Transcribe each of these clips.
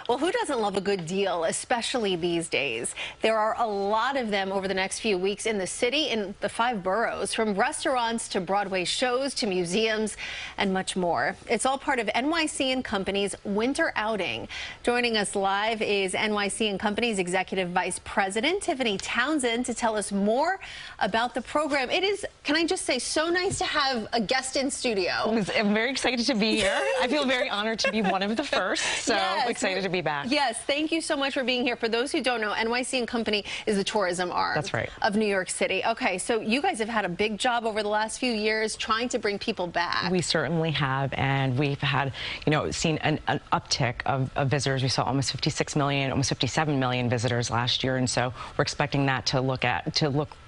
Well, who doesn't love a good deal, especially these days? There are a lot of them over the next few weeks in the city, in the 5 boroughs, from restaurants to Broadway shows to museums and much more. It's all part of NYC & Company's winter outing. Joining us live is NYC & Company's Executive Vice President, Tiffany Townsend, to tell us more about the program. It is, can I just say, so nice to have a guest in studio. I'm very excited to be here. I feel very honored to be one of the first, so yes. Excited to be back. Yes, thank you so much for being here. For those who don't know, NYC & Company is the tourism arm. That's right. Of New York City. Okay, so you guys have had a big job over the last few years trying to bring people back. We certainly have, and we've had, seen an uptick of visitors. We saw almost 56 million, almost 57 million visitors last year, and so we're expecting that to look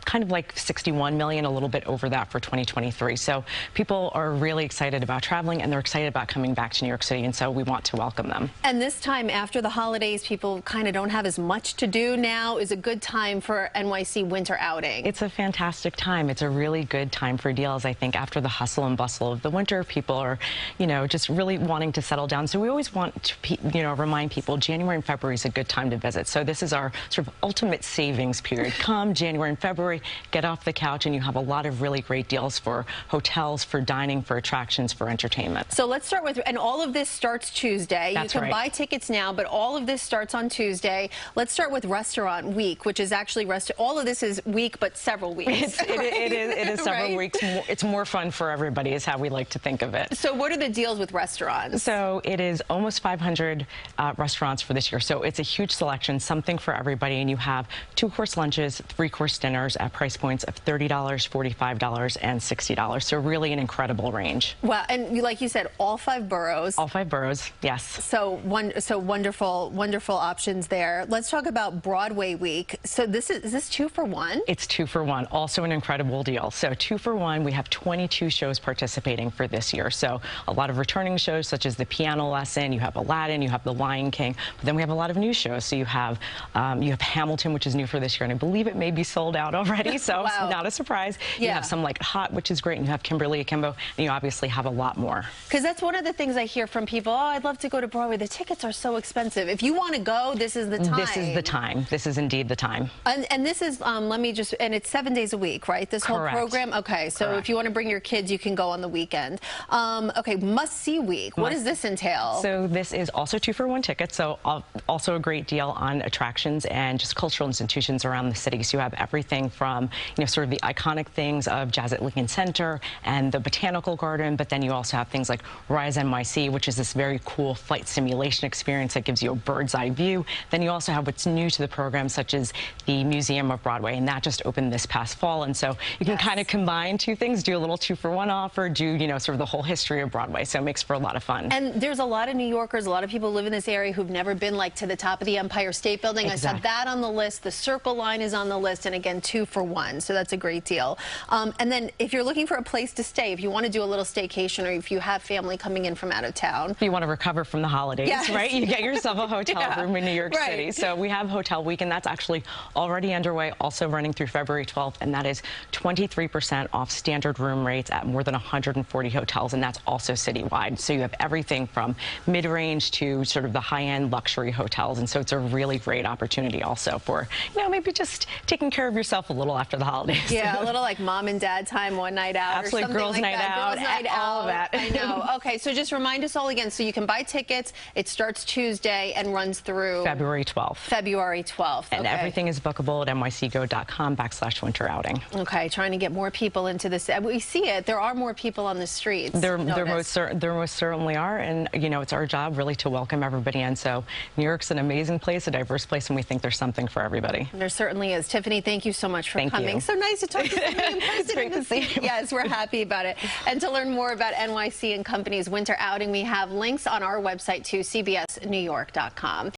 kind of like 61 million, a little bit over that for 2023. So people are really excited about traveling, and they're excited about coming back to New York City, and so we want to welcome them. And this time after the holidays, people kind of don't have as much to do now. Is a good time for NYC winter outing. It's a fantastic time. It's a really good time for deals. I think after the hustle and bustle of the winter, people are, just really wanting to settle down. So we always want to, remind people January and February is a good time to visit. So this is our sort of ultimate savings period. Come January and February, get off the couch, and you have a lot of really great deals for hotels, for dining, for attractions, for entertainment. So let's start with, and all of this starts Tuesday. That's you can right. buy tickets now, but all of this starts on Tuesday. Let's start with Restaurant Week, which is actually all of this is week, but several weeks. It is several right? weeks. It's more fun for everybody is how we like to think of it. So what are the deals with restaurants? So it is almost 500 restaurants for this year. So it's a huge selection, something for everybody. And you have 2-course lunches, 3-course dinners at price points of $30, $45, and $60. So really an incredible range. Wow, and like you said, all 5 boroughs. All 5 boroughs, yes. So wonderful, wonderful options there. Let's talk about Broadway week. So is this 2 for 1? It's 2 for 1. Also an incredible deal. So 2 for 1. We have 22 shows participating for this year. So a lot of returning shows such as The Piano Lesson. You have Aladdin. You have The Lion King. But then we have a lot of new shows. So you have Hamilton, which is new for this year, and I believe it may be sold out already. So wow. It's not a surprise. Yeah. You have some like Hot, which is great, and you have Kimberly Akimbo, and you obviously have a lot more. Because that's one of the things I hear from people. Oh, I'd love to go to Broadway. The tickets are so expensive. If you want to go, this is the time. This is the time. This is indeed the time. And this is, and it's 7 days a week, right? This Correct. whole program? Okay, so Correct. if you want to bring your kids, you can go on the weekend. Okay, must-see week. What does this entail? So this is also 2 for 1 tickets, so also a great deal on attractions and just cultural institutions around the city. So you have everything from, sort of the iconic things of Jazz at Lincoln Center and the Botanical Garden, but then you also have things like Rise NYC, which is this very cool flight simulation experience that gives you a bird's eye view. Then you also have what's new to the program, such as the Museum of Broadway, and that just opened this past fall. And so you can kind of combine 2 things, do a little 2 for 1 offer, do, sort of the whole history of Broadway. So it makes for a lot of fun. And there's a lot of New Yorkers, a lot of people live in this area who've never been like to the top of the Empire State Building. Exactly. I saw that on the list. The Circle Line is on the list, and again, 2 for 1. So that's a great deal. And then if you're looking for a place to stay, if you want to do a little staycation, or if you have family coming in from out of town. If you want to recover from the holidays, yes. right? You get yourself a hotel room in New York City. So we have Hotel Week, and that's actually already underway, also running through February 12th, and that is 23% off standard room rates at more than 140 hotels, and that's also citywide. So you have everything from mid-range to sort of the high-end luxury hotels, and so it's a really great opportunity also for, maybe just taking care of yourself a little after the holidays. Yeah, a little like mom and dad time, one night out. Absolutely, or something girls' like night that. out, Girls' night all out. of that. I know. Okay, so just remind us all again. So you can buy tickets. It starts Tuesday and runs through February 12th. February 12th. And everything is bookable at nycgo.com/winter outing. Okay, trying to get more people into this. We see it. There are more people on the streets. There most certainly are, and it's our job really to welcome everybody in. So New York's an amazing place, a diverse place, and we think there's something for everybody. There certainly is. Tiffany, thank you so much for coming. You. So nice to talk to somebody in person. It's great to see you. Yes, we're happy about it. And to learn more about NYC & Company's winter outing, we have links on our website to cbsnewyork.com.